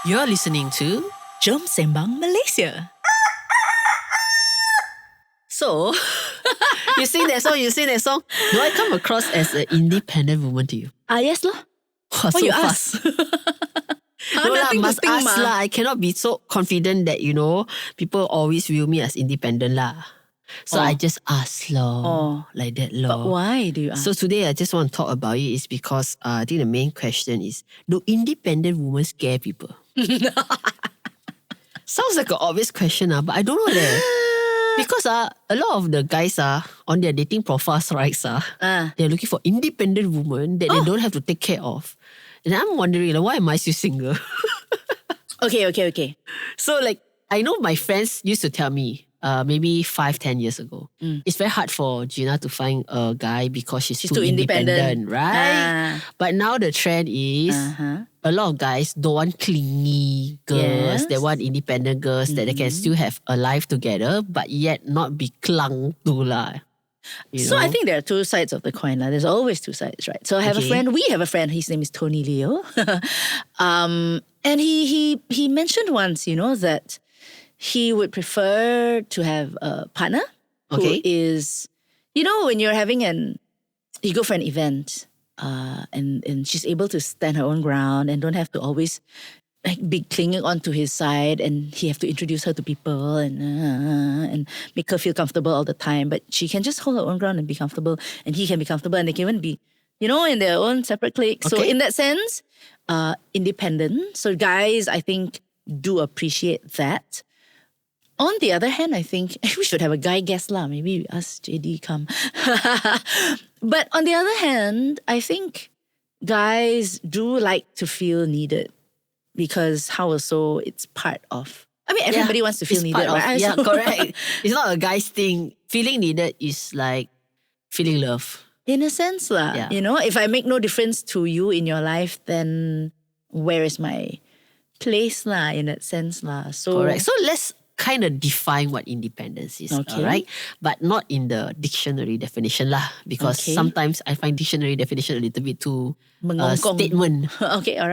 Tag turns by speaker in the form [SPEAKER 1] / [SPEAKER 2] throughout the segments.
[SPEAKER 1] You're listening to
[SPEAKER 2] Jom Sembang, Malaysia.
[SPEAKER 1] So, you sing that song. Do I come across as an independent woman to you?
[SPEAKER 2] Yes lah.
[SPEAKER 1] Oh,
[SPEAKER 2] Why
[SPEAKER 1] so
[SPEAKER 2] you
[SPEAKER 1] fast.
[SPEAKER 2] ask?
[SPEAKER 1] No lah,
[SPEAKER 2] nothing to
[SPEAKER 1] must
[SPEAKER 2] think,
[SPEAKER 1] ask
[SPEAKER 2] ma.
[SPEAKER 1] lah. I cannot be so confident that, people always view me as independent lah. So I just ask lor. Like that lor.
[SPEAKER 2] But why do you ask?
[SPEAKER 1] So today I just want to talk about it is because I think the main question is, do independent women scare people? Sounds like an obvious question, but I don't know leh. Because a lot of the guys on their dating profiles, right, they're looking for independent women that they don't have to take care of. And I'm wondering, why am I still single?
[SPEAKER 2] Okay.
[SPEAKER 1] So I know my friends used to tell me, maybe 5-10 years ago, it's very hard for Gina to find a guy because she's too independent, right? But now the trend is a lot of guys don't want clingy girls.
[SPEAKER 2] Yes.
[SPEAKER 1] They want independent girls that they can still have a life together, but yet not be clung to lah.
[SPEAKER 2] So I think there are two sides of the coin. There's always two sides, right? So I have we have a friend, his name is Tony Leo. And he mentioned once, that he would prefer to have a partner who is, when you're having you go for an event and she's able to stand her own ground and don't have to always be clinging onto his side and he have to introduce her to people and make her feel comfortable all the time. But she can just hold her own ground and be comfortable and he can be comfortable and they can even be, in their own separate clique. So in that sense, independent. So guys, I think, do appreciate that. On the other hand, I think we should have a guy guest lah. Maybe we ask JD come. But on the other hand, I think guys do like to feel needed because how also it's part of. Everybody wants to feel needed, right?
[SPEAKER 1] Yeah, correct. It's not a guy's thing. Feeling needed is like feeling love.
[SPEAKER 2] In a sense lah.
[SPEAKER 1] Yeah.
[SPEAKER 2] If I make no difference to you in your life, then where is my place lah? In that sense lah. So
[SPEAKER 1] correct. So let's kind of define what independence is, alright? But not in the dictionary definition lah, because sometimes I find dictionary definition a little bit too statement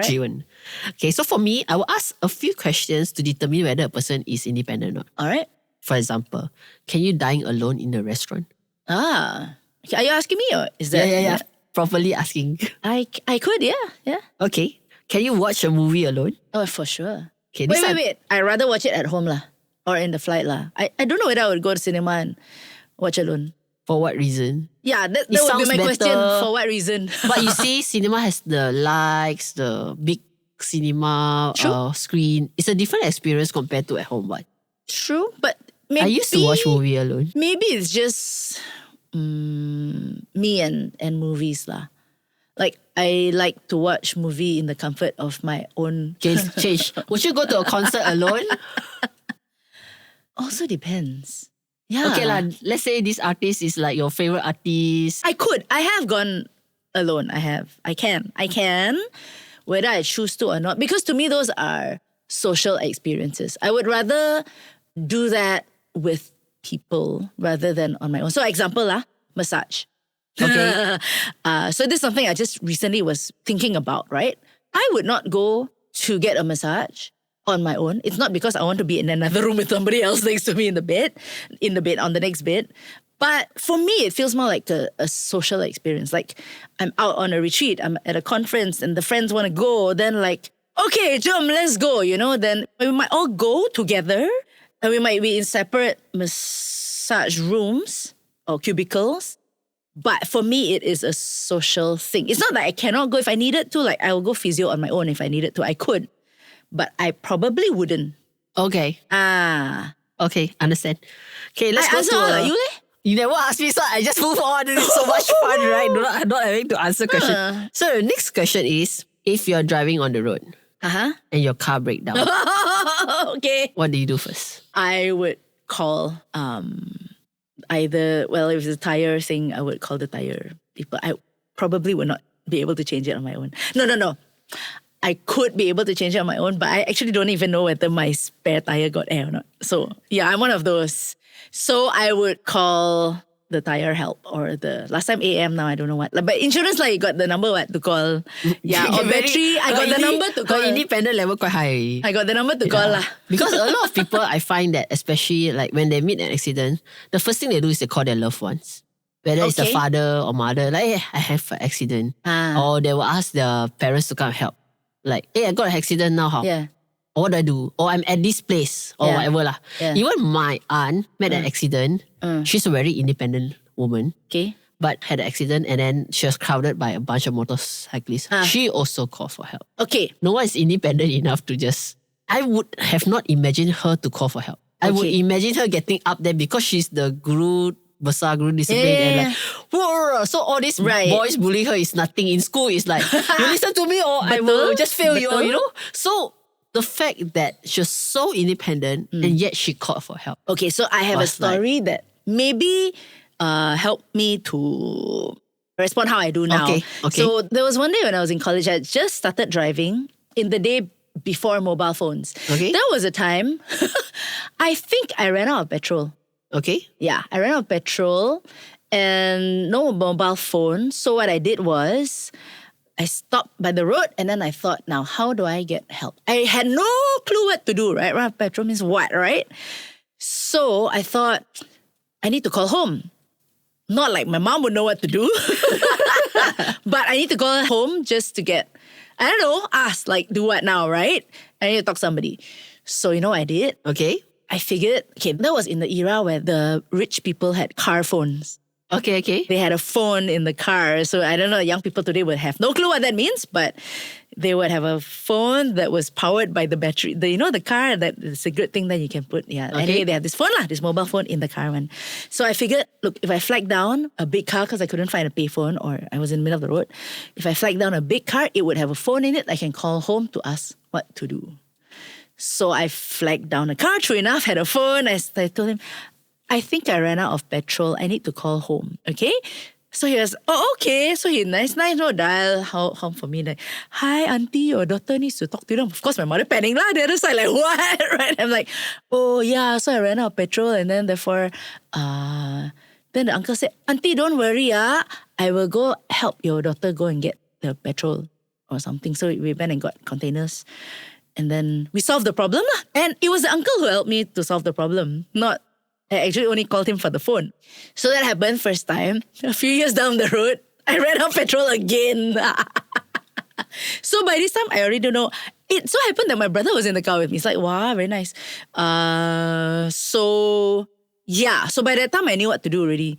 [SPEAKER 1] driven. Okay, so for me, I will ask a few questions to determine whether a person is independent or not.
[SPEAKER 2] Alright.
[SPEAKER 1] For example, can you dine alone in a restaurant?
[SPEAKER 2] Are you asking me or is that?
[SPEAKER 1] Yeah. Properly asking.
[SPEAKER 2] I could, yeah.
[SPEAKER 1] Okay. Can you watch a movie alone?
[SPEAKER 2] Oh, for sure.
[SPEAKER 1] Okay,
[SPEAKER 2] wait. I'd rather watch it at home lah. Or in the flight lah. I don't know whether I would go to cinema and watch alone.
[SPEAKER 1] For what reason?
[SPEAKER 2] Yeah, that would be my question. For what reason?
[SPEAKER 1] But you see, cinema has the lights, the big cinema screen. It's a different experience compared to at home, right?
[SPEAKER 2] True, but maybe
[SPEAKER 1] I used to watch movie alone.
[SPEAKER 2] Maybe it's just me and movies lah. Like, I like to watch movie in the comfort of my own.
[SPEAKER 1] Change. Would you go to a concert alone?
[SPEAKER 2] Also depends. Yeah.
[SPEAKER 1] Okay lah. Let's say this artist is like your favorite artist.
[SPEAKER 2] I have gone alone. I can. Whether I choose to or not. Because to me, those are social experiences. I would rather do that with people rather than on my own. So example massage.
[SPEAKER 1] Okay.
[SPEAKER 2] So this is something I just recently was thinking about, right? I would not go to get a massage on my own. It's not because I want to be in another room with somebody else next to me on the bed, on the next bed. But for me, it feels more like a social experience. Like I'm out on a retreat, I'm at a conference and the friends want to go. Then okay, Jom, let's go, Then we might all go together and we might be in separate massage rooms or cubicles. But for me, it is a social thing. It's not that I cannot go if I needed to. I will go physio on my own if I needed to. I could. But I probably wouldn't.
[SPEAKER 1] Okay. Okay, understand. Okay, let's go to
[SPEAKER 2] you leh?
[SPEAKER 1] You never asked me, so I just move on. It's so much fun, right? Not having to answer question. So the next question is, if you're driving on the road and your car breaks down,
[SPEAKER 2] okay,
[SPEAKER 1] what do you do first?
[SPEAKER 2] I would call either, if it's a tire thing, I would call the tire people. I probably would not be able to change it on my own. No. I could be able to change it on my own, but I actually don't even know whether my spare tire got air or not. So yeah, I'm one of those. So I would call the tire help or the last time AM, now I don't know what. But insurance, like, you got the number what to call. Yeah, or battery, I got the number to call.
[SPEAKER 1] Her independent level quite high.
[SPEAKER 2] I got the number to call lah.
[SPEAKER 1] Because a lot of people, I find that especially like when they meet an accident, the first thing they do is they call their loved ones. Whether it's the father or mother, like, hey, I have an accident. Or they will ask the parents to come help. Like, hey, I got an accident now, how?
[SPEAKER 2] Yeah.
[SPEAKER 1] Or what do I do? Or I'm at this place or whatever lah.
[SPEAKER 2] Yeah.
[SPEAKER 1] Even my aunt met an accident. She's a very independent woman.
[SPEAKER 2] Okay.
[SPEAKER 1] But had an accident and then she was crowded by a bunch of motorcyclists. She also called for help.
[SPEAKER 2] Okay.
[SPEAKER 1] No one is independent enough to just... I would have not imagined her to call for help. I would imagine her getting up there because she's the guru... besar guru discipline and like, whoa, so all these boys bullying her is nothing. In school it's like, you listen to me or I will just fail you, you know. So the fact that she's so independent and yet she called for help.
[SPEAKER 2] Okay, so I have a story that maybe helped me to respond how I do now.
[SPEAKER 1] Okay.
[SPEAKER 2] So there was one day when I was in college, I just started driving in the day before mobile phones.
[SPEAKER 1] Okay.
[SPEAKER 2] There was a time, I think I ran out of petrol.
[SPEAKER 1] Okay.
[SPEAKER 2] Yeah, I ran out of petrol and no mobile phone. So what I did was I stopped by the road and then I thought, now how do I get help? I had no clue what to do, right? Run out of petrol means what, right? So I thought, I need to call home. Not like my mom would know what to do. But I need to call home just to get, I don't know, ask, like, do what now, right? I need to talk to somebody. So you know what I did?
[SPEAKER 1] Okay.
[SPEAKER 2] I figured, okay, that was in the era where the rich people had car phones.
[SPEAKER 1] Okay.
[SPEAKER 2] They had a phone in the car. So I don't know, young people today would have no clue what that means, but they would have a phone that was powered by the battery. The car, that is a good thing that you can put. Yeah. Okay. Anyway, they have this phone this mobile phone in the car one. So I figured, look, if I flag down a big car, because I couldn't find a payphone or I was in the middle of the road, if I flag down a big car, it would have a phone in it. I can call home to ask what to do. So I flagged down a car, true enough, had a phone. I told him, I think I ran out of petrol. I need to call home, okay? So he was, okay. So he dial home for me. Like, hi, auntie, your daughter needs to talk to them. Of course, my mother panicked lah. The other side, like, what? Right? I'm like, oh yeah, so I ran out of petrol and then therefore, then the uncle said, auntie, don't worry, I will go help your daughter go and get the petrol or something. So we went and got containers. And then we solved the problem lah. And it was the uncle who helped me to solve the problem. I actually only called him for the phone. So that happened first time. A few years down the road, I ran out of petrol again. So by this time, I already don't know. It so happened that my brother was in the car with me. It's like, wow, very nice. So by that time, I knew what to do already.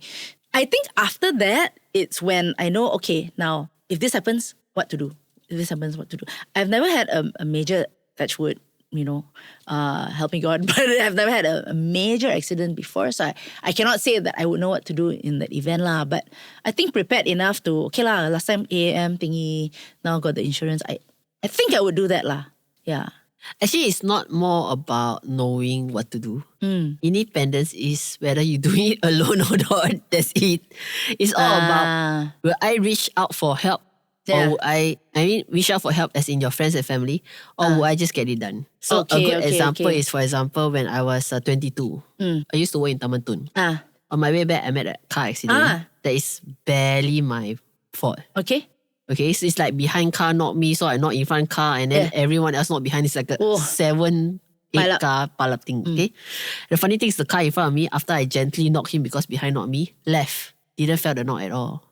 [SPEAKER 2] I think after that, it's when I know, okay, now, if this happens, what to do? If this happens, what to do? I've never had a major... touch wood, help me God. But I've never had a major accident before. So I cannot say that I would know what to do in that event lah. But I think prepared enough to, okay lah, last time AM thingy, now got the insurance. I think I would do that lah. Yeah.
[SPEAKER 1] Actually, it's not more about knowing what to do. Independence is whether you do it alone or not. That's it. It's all about, will I reach out for help? Yeah. Or would I reach out for help as in your friends and family, or would I just get it done? So a good example is, for example, when I was 22, I used to work in Taman Tun. On my way back, I met a car accident. That is barely my fault. Okay, so it's like behind car, not me, so I not in front car, and then everyone else not behind. It's like a 7-8 car pile-up thing. Okay, the funny thing is the car in front of me, after I gently knocked him because behind not me, left. Didn't feel the knock at all.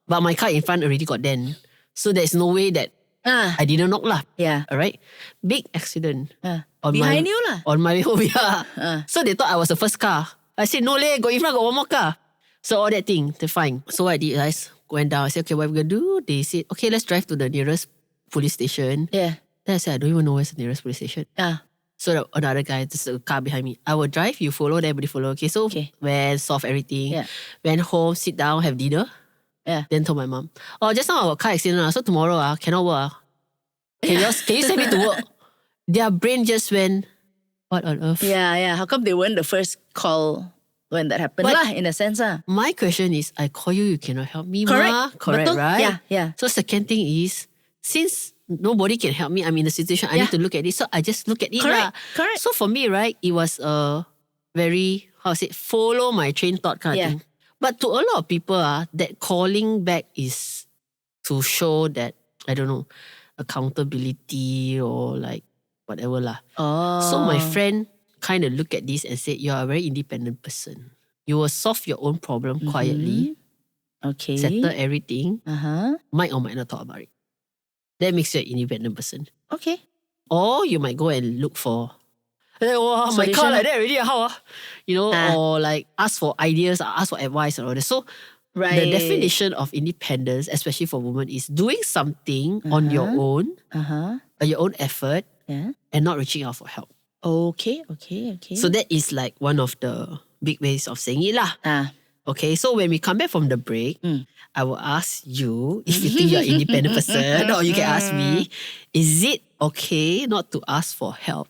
[SPEAKER 1] But my car in front already got dent. So there's no way that I didn't knock lah. Yeah. Alright. Big accident.
[SPEAKER 2] Behind you lah.
[SPEAKER 1] On my way home, So they thought I was the first car. I said, no leh, go in front, got one more car. So all that thing, they're fine. So what I did, guys, went down. I said, okay, what we're going to do? They said, okay, let's drive to the nearest police station. Yeah. Then I said, I don't even know where's the nearest police station. So another guy, just a car behind me. I will drive, you follow, everybody follow. Okay, so went, solve everything. Went home, sit down, have dinner. Then told my mom, just now I got car accident, so tomorrow cannot work. Can you send me to work? Their brain just went, what on earth?
[SPEAKER 2] Yeah. How come they weren't the first call when that happened lah, in a sense?
[SPEAKER 1] My question is, I call you, you cannot help me,
[SPEAKER 2] correct.
[SPEAKER 1] Ma. Correct,
[SPEAKER 2] Betul?
[SPEAKER 1] right?
[SPEAKER 2] Yeah.
[SPEAKER 1] So second thing is, since nobody can help me, I'm in the situation, I need to look at it, so I just look at it lah.
[SPEAKER 2] Correct.
[SPEAKER 1] So for me, right, it was a very, follow my train thought kind of thing. But to a lot of people, that calling back is to show that, I don't know, accountability or like whatever lah. So my friend kind of look at this and say, you're a very independent person. You will solve your own problem quietly.
[SPEAKER 2] Okay.
[SPEAKER 1] Settle everything. Might or might not talk about it. That makes you an independent person.
[SPEAKER 2] Okay.
[SPEAKER 1] Or you might go and look for, wow, my car like that already, how? Or like ask for ideas, ask for advice and all that. So the definition of independence, especially for women, is doing something on your own, your own effort, and not reaching out for help.
[SPEAKER 2] Okay.
[SPEAKER 1] So that is like one of the big ways of saying it lah. Okay, so when we come back from the break, I will ask you if you think you're an independent person, or you can ask me, is it okay not to ask for help?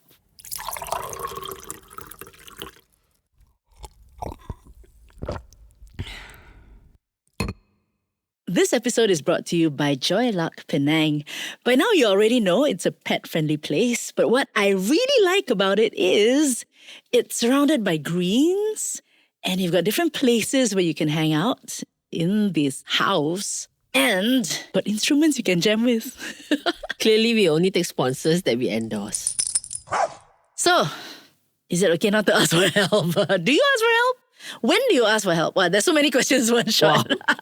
[SPEAKER 2] This episode is brought to you by Joy Luck Penang. By now you already know it's a pet-friendly place, but what I really like about it is it's surrounded by greens and you've got different places where you can hang out in this house and got instruments you can jam with.
[SPEAKER 1] Clearly, we only take sponsors that we endorse.
[SPEAKER 2] So, is it okay not to ask for help? Do you ask for help? When do you ask for help? Wow, there's so many questions in one shot.
[SPEAKER 1] Wow.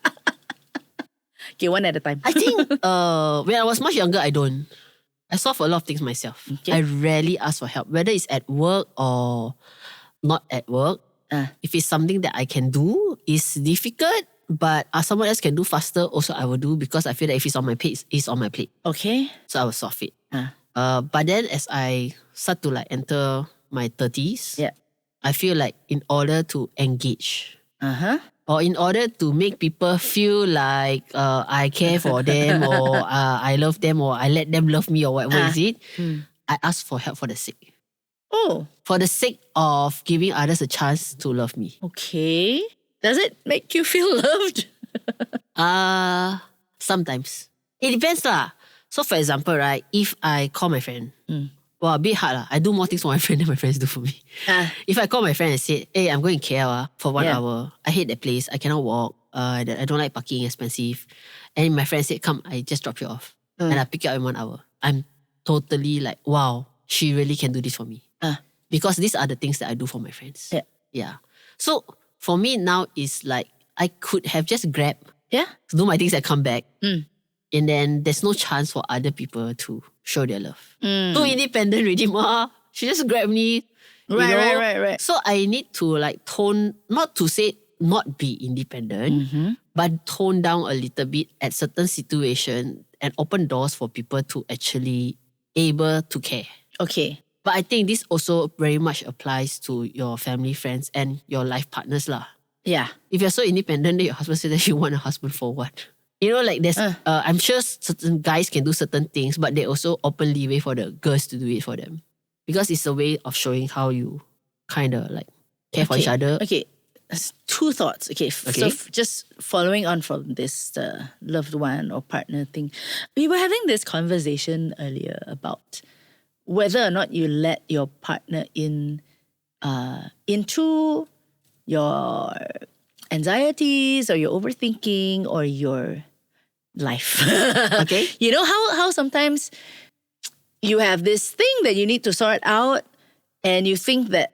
[SPEAKER 2] Okay, one at a time.
[SPEAKER 1] I think when I was much younger, I don't. I solve a lot of things myself.
[SPEAKER 2] Okay.
[SPEAKER 1] I rarely ask for help, whether it's at work or not at work. If it's something that I can do, it's difficult, but someone else can do faster, also I will do, because I feel that if it's on my plate, it's on my plate.
[SPEAKER 2] Okay.
[SPEAKER 1] So I will solve it. But then as I start to like enter my 30s, I feel like in order to engage, or in order to make people feel like I care for them, or I love them, or I let them love me, or whatever is it, I ask for help for the sake.
[SPEAKER 2] Oh.
[SPEAKER 1] For the sake of giving others a chance to love me.
[SPEAKER 2] Okay. Does it make you feel loved?
[SPEAKER 1] Sometimes. It depends lah. So for example, right, if I call my friend, well, a bit hard lah. I do more things for my friend than my friends do for me. If I call my friend and say, hey, I'm going to KL for 1 hour. I hate that place. I cannot walk. I don't like parking, expensive. And my friend said, come, I just drop you off. And I pick you up in 1 hour. I'm totally like, wow, she really can do this for me. Because these are the things that I do for my friends. Yeah. So for me now is like, I could have just grabbed, do my things and come back. And then there's no chance for other people to show their love. Too independent already, ma. She just grabbed me.
[SPEAKER 2] Right.
[SPEAKER 1] So I need to like tone, not to say not be independent, but tone down a little bit at certain situation and open doors for people to actually able to care.
[SPEAKER 2] Okay.
[SPEAKER 1] But I think this also very much applies to your family, friends, and your life partners lah.
[SPEAKER 2] Yeah.
[SPEAKER 1] If you're so independent, then your husband says that you want a husband for what? Like there's, I'm sure certain guys can do certain things, but they also open leeway for the girls to do it for them. Because it's a way of showing how you kind of like care for each other.
[SPEAKER 2] Okay. 2 thoughts. Okay. So just following on from this loved one or partner thing. We were having this conversation earlier about whether or not you let your partner into your anxieties or your overthinking or your life.
[SPEAKER 1] Okay.
[SPEAKER 2] You know how sometimes you have this thing that you need to sort out and you think that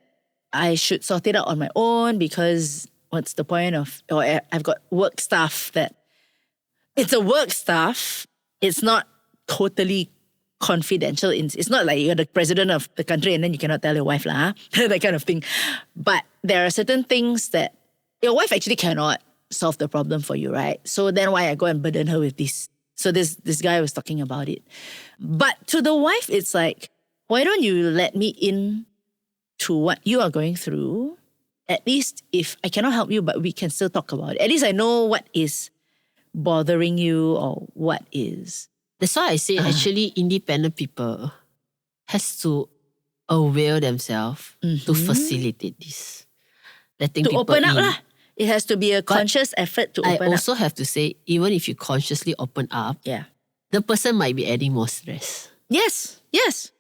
[SPEAKER 2] I should sort it out on my own because what's the point of, or I've got work stuff that it's a work stuff. It's not totally confidential. It's not like you're the president of the country and then you cannot tell your wife lah, that kind of thing. But there are certain things that your wife actually cannot solve the problem for you, right? So then why I go and burden her with this? So this guy was talking about it. But to the wife, it's like, why don't you let me in to what you are going through? At least if I cannot help you, but we can still talk about it. At least I know what is bothering you or what is.
[SPEAKER 1] That's why I say actually independent people has to avail themselves to facilitate this. Letting
[SPEAKER 2] to
[SPEAKER 1] people
[SPEAKER 2] open up
[SPEAKER 1] in.
[SPEAKER 2] lah. It has to be a conscious effort to open up.
[SPEAKER 1] I also have to say, even if you consciously open up, the person might be adding more stress.
[SPEAKER 2] Yes.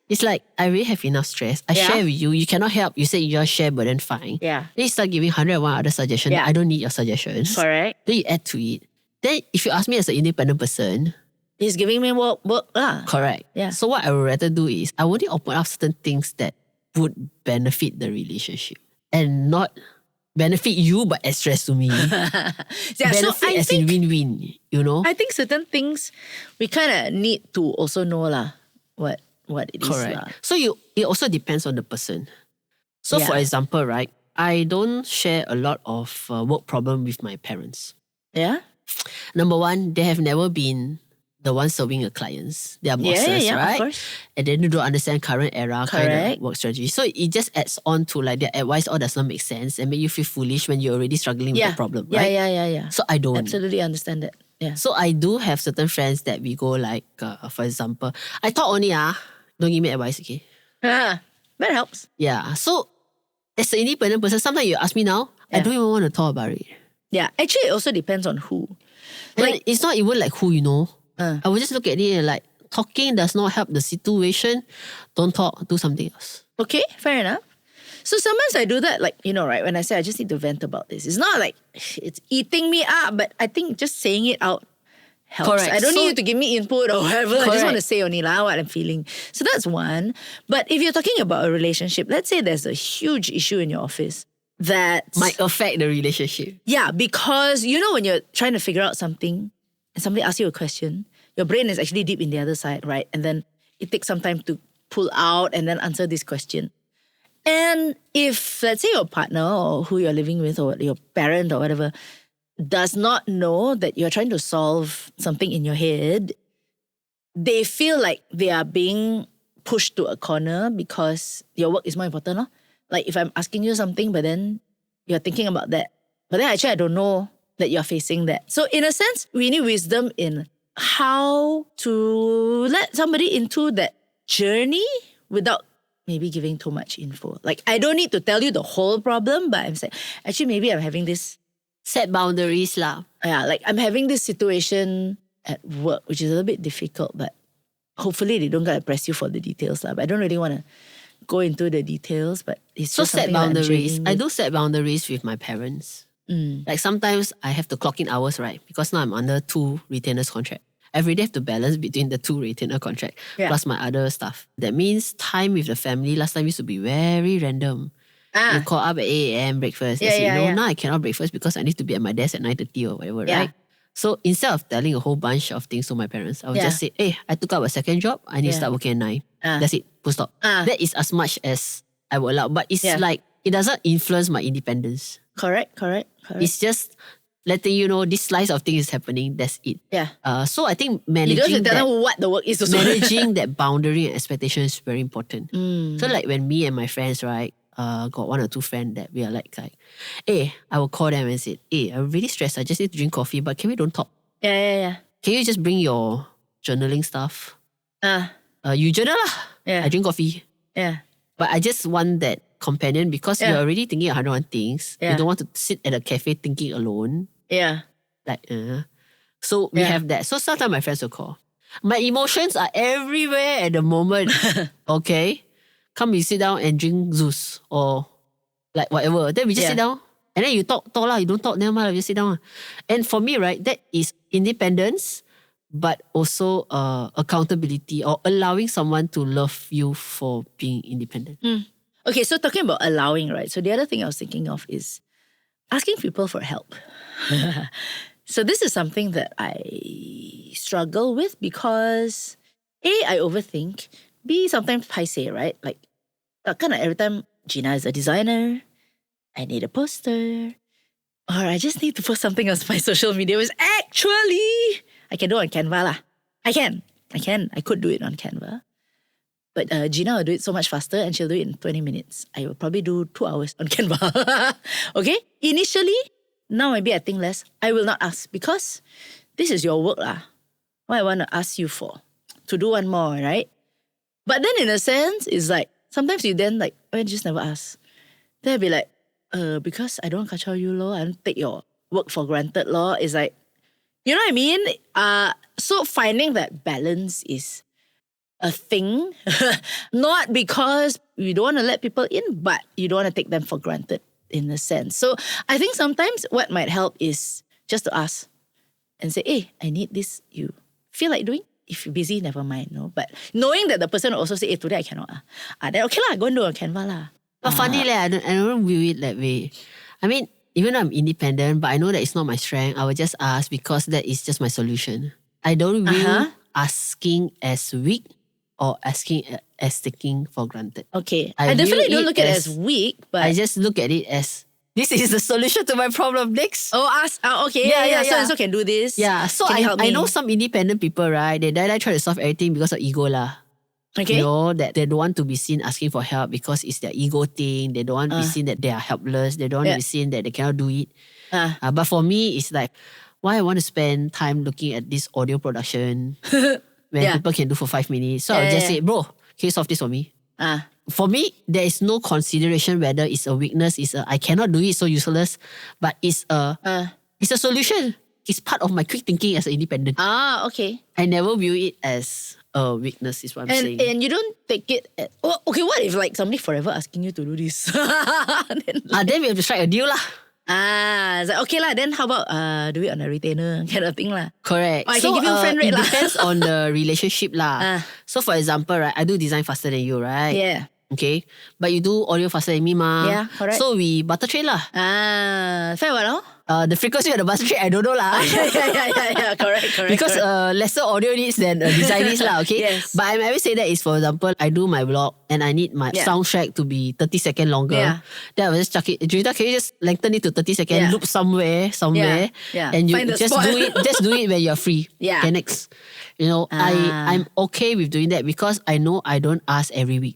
[SPEAKER 1] It's like, I really have enough stress. I share with you. You cannot help. You say you just share, but then fine.
[SPEAKER 2] Yeah.
[SPEAKER 1] Then you start giving 101 other suggestions.
[SPEAKER 2] Yeah.
[SPEAKER 1] I don't need your suggestions.
[SPEAKER 2] Correct.
[SPEAKER 1] Then you add to it. Then if you ask me as an independent person,
[SPEAKER 2] he's giving me work lah.
[SPEAKER 1] Correct.
[SPEAKER 2] Yeah.
[SPEAKER 1] So what I would rather do is, I only open up certain things that would benefit the relationship. And not benefit you, but add stress to me. Benefit as in win-win, you know?
[SPEAKER 2] I think certain things we kind of need to also know lah what it is.
[SPEAKER 1] Correct.
[SPEAKER 2] Lah.
[SPEAKER 1] So it also depends on the person. So for example, right, I don't share a lot of work problem with my parents.
[SPEAKER 2] Yeah?
[SPEAKER 1] Number one, they have never been the ones serving the clients. They are bosses, right?
[SPEAKER 2] Of course.
[SPEAKER 1] And then they don't understand current era kind of work strategy. So it just adds on to like their advice all does not make sense and make you feel foolish when you're already struggling with the problem, right?
[SPEAKER 2] Yeah.
[SPEAKER 1] So I don't.
[SPEAKER 2] Absolutely understand that. Yeah.
[SPEAKER 1] So I do have certain friends that we go like, for example, I talk only, don't give me advice, okay?
[SPEAKER 2] That helps.
[SPEAKER 1] Yeah. So as an independent person, sometimes you ask me now, I don't even want to talk about it.
[SPEAKER 2] Yeah. Actually, it also depends on who.
[SPEAKER 1] Like, it's not even like who, you know. I would just look at it and like, talking does not help the situation. Don't talk, do something else.
[SPEAKER 2] Okay, fair enough. So sometimes I do that, like, you know, right, when I say I just need to vent about this. It's not like it's eating me up, but I think just saying it out helps.
[SPEAKER 1] Correct.
[SPEAKER 2] I don't need you to give me input or whatever.
[SPEAKER 1] Correct.
[SPEAKER 2] I just want to say only what I'm feeling. So that's one. But if you're talking about a relationship, let's say there's a huge issue in your office that
[SPEAKER 1] might affect the relationship.
[SPEAKER 2] Yeah, because you know when you're trying to figure out something and somebody asks you a question, your brain is actually deep in the other side, right? And then it takes some time to pull out and then answer this question. And if, let's say, your partner or who you're living with or your parent or whatever does not know that you're trying to solve something in your head, they feel like they are being pushed to a corner because your work is more important. No? Like if I'm asking you something, but then you're thinking about that. But then actually I don't know that you're facing that. So in a sense, we need wisdom in how to let somebody into that journey without maybe giving too much info. Like I don't need to tell you the whole problem, but I'm saying, actually maybe I'm having this.
[SPEAKER 1] Set boundaries lah.
[SPEAKER 2] Yeah, like I'm having this situation at work, which is a little bit difficult, but hopefully they don't gotta press you for the details lah. But I don't really want to go into the details, but it's
[SPEAKER 1] so
[SPEAKER 2] just
[SPEAKER 1] set boundaries. I
[SPEAKER 2] do.
[SPEAKER 1] do set boundaries with my parents. Like sometimes I have to clock in hours, right? Because now I'm under 2 retainers contract. Every day I have to balance between the 2 retainer contract plus my other stuff. That means time with the family last time used to be very random. You call up at 8 a.m. breakfast. Now I cannot breakfast because I need to be at my desk at 9:30 or whatever, right? So instead of telling a whole bunch of things to my parents, I would just say, hey, I took up a second job. I need to start working at 9. That's it. Full stop. That is as much as I will allow. But it's like, it doesn't influence my independence.
[SPEAKER 2] Correct.
[SPEAKER 1] It's just letting you know this slice of things is happening. That's it.
[SPEAKER 2] Yeah.
[SPEAKER 1] So I think
[SPEAKER 2] you
[SPEAKER 1] managing
[SPEAKER 2] don't have to tell them what the work is also.
[SPEAKER 1] managing that boundary and expectation is very important. So like when me and my friends, right, got 1 or 2 friends that we are like, hey, I will call them and say, hey, I'm really stressed. I just need to drink coffee, but can we don't talk?
[SPEAKER 2] Yeah.
[SPEAKER 1] Can you just bring your journaling stuff? You journal lah.
[SPEAKER 2] Yeah.
[SPEAKER 1] I drink coffee.
[SPEAKER 2] Yeah.
[SPEAKER 1] But I just want that companion because you're already thinking 101 things. You don't want to sit at a cafe thinking alone.
[SPEAKER 2] Yeah.
[SPEAKER 1] Like, So we have that. So sometimes my friends will call. My emotions are everywhere at the moment. Okay? Come we sit down and drink Zeus or like whatever. Then we just sit down. And then you talk lah. You don't talk, never mind. You sit down. And for me, right, that is independence, but also accountability or allowing someone to love you for being independent.
[SPEAKER 2] Okay, so talking about allowing, right? So the other thing I was thinking of is asking people for help. So this is something that I struggle with because A, I overthink. B, sometimes paiseh, right? Like, kind of every time Gina is a designer, I need a poster, or I just need to post something on my social media, which actually I can do on Canva lah. I could do it on Canva. But Gina will do it so much faster and she'll do it in 20 minutes. I will probably do 2 hours on Canva. Okay? Initially, now maybe I think less. I will not ask because this is your work lah. What I want to ask you for? To do one more, right? But then in a sense, it's like, sometimes you then like, I just never ask. Then I'll be like, because I don't kacau you lor. I don't take your work for granted lor. It's like, you know what I mean? So finding that balance is a thing. Not because you don't want to let people in, but you don't want to take them for granted in a sense. So I think sometimes what might help is just to ask and say, hey, I need this. You feel like doing? If you're busy, never mind. No, but knowing that the person will also say, hey, today I cannot. Then okay lah, go and do on Canva lah.
[SPEAKER 1] But funny I don't view it that way. I mean, even though I'm independent, but I know that it's not my strength, I will just ask because that is just my solution. I don't view asking as weak or asking as taking for granted.
[SPEAKER 2] Okay. I definitely don't look at it as weak, but
[SPEAKER 1] I just look at it as this is the solution to my problem. Next.
[SPEAKER 2] Oh, ask. Okay. Yeah. So can do this.
[SPEAKER 1] Yeah. So I know some independent people, right? They try to solve everything because of ego lah.
[SPEAKER 2] Okay.
[SPEAKER 1] You know, that they don't want to be seen asking for help because it's their ego thing. They don't want to be seen that they are helpless. They don't want to be seen that they cannot do it. But for me, it's like, why I want to spend time looking at this audio production when people can do for 5 minutes. So I'll just say, bro, can you solve this for me? For me, there is no consideration whether it's a weakness, I cannot do it, so useless, but it's a solution. It's part of my quick thinking as an independent.
[SPEAKER 2] Okay.
[SPEAKER 1] I never view it as a weakness, is what I'm saying.
[SPEAKER 2] And you don't take it as, okay, what if like somebody forever asking you to do this?
[SPEAKER 1] Then we have to strike a deal lah.
[SPEAKER 2] It's like, okay lah, then how about do it on a retainer kind of thing lah.
[SPEAKER 1] Correct.
[SPEAKER 2] Or I can give you a friend rate lah.
[SPEAKER 1] It depends on the relationship lah. So for example, right, I do design faster than you, right?
[SPEAKER 2] Yeah.
[SPEAKER 1] Okay. But you do audio faster than me ma.
[SPEAKER 2] Yeah, correct.
[SPEAKER 1] So we butter trade lah.
[SPEAKER 2] Fair what, no?
[SPEAKER 1] The frequency of the bus trade, I don't know lah.
[SPEAKER 2] Yeah, correct.
[SPEAKER 1] Because lesser audio needs than design needs lah, okay?
[SPEAKER 2] Yes.
[SPEAKER 1] But I always say that is, for example, I do my vlog and I need my soundtrack to be 30 seconds longer.
[SPEAKER 2] Yeah.
[SPEAKER 1] Then I will just chuck it. Juwita, can you just lengthen it to 30 seconds, loop somewhere,
[SPEAKER 2] Yeah.
[SPEAKER 1] and you
[SPEAKER 2] Find the
[SPEAKER 1] just
[SPEAKER 2] spot.
[SPEAKER 1] just do it when you're free.
[SPEAKER 2] Yeah.
[SPEAKER 1] Okay, next. You know, I'm okay with doing that because I know I don't ask every week.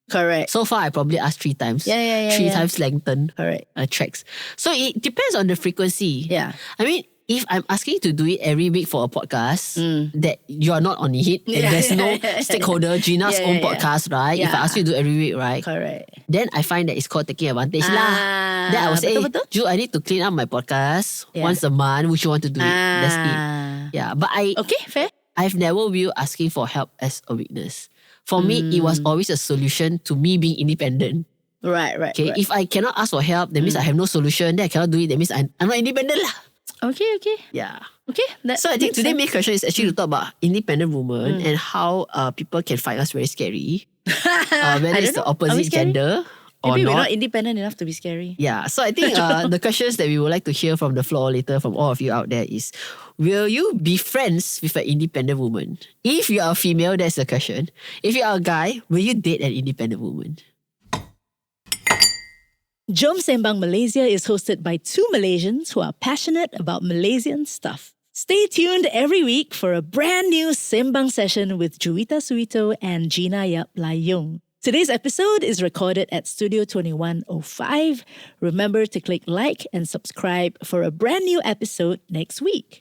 [SPEAKER 2] Correct.
[SPEAKER 1] So far, I probably asked 3 times.
[SPEAKER 2] Yeah.
[SPEAKER 1] 3 times lengthen.
[SPEAKER 2] Correct.
[SPEAKER 1] Tracks. So it depends on the frequency.
[SPEAKER 2] Yeah.
[SPEAKER 1] I mean, if I'm asking to do it every week for a podcast, that you're not on it, and there's no stakeholder, Gina's own podcast, right? If I ask you to do every week, right?
[SPEAKER 2] Correct.
[SPEAKER 1] Then I find that it's called taking advantage lah. Then I will say,
[SPEAKER 2] betul.
[SPEAKER 1] Ju, I need to clean up my podcast once a month. Would you want to do it? That's it. Yeah. But
[SPEAKER 2] Okay, fair.
[SPEAKER 1] I've never viewed asking for help as a weakness. For me, it was always a solution to me being independent.
[SPEAKER 2] Right.
[SPEAKER 1] Okay,
[SPEAKER 2] right.
[SPEAKER 1] if I cannot ask for help, that means I have no solution. Then I cannot do it. That means I'm not independent lah.
[SPEAKER 2] Okay.
[SPEAKER 1] Yeah.
[SPEAKER 2] Okay.
[SPEAKER 1] So I think today's main question is actually to talk about independent women and how people can find us very scary. Whether it's the opposite gender or
[SPEAKER 2] Maybe
[SPEAKER 1] not.
[SPEAKER 2] we're not independent enough to be scary.
[SPEAKER 1] Yeah. So I think the questions that we would like to hear from the floor later from all of you out there is, will you be friends with an independent woman? If you are a female, that's the question. If you are a guy, will you date an independent woman?
[SPEAKER 2] Jom Sembang Malaysia is hosted by 2 Malaysians who are passionate about Malaysian stuff. Stay tuned every week for a brand new Sembang session with Juwita Suwito and Gina Yoong. Today's episode is recorded at Studio 2105. Remember to click like and subscribe for a brand new episode next week.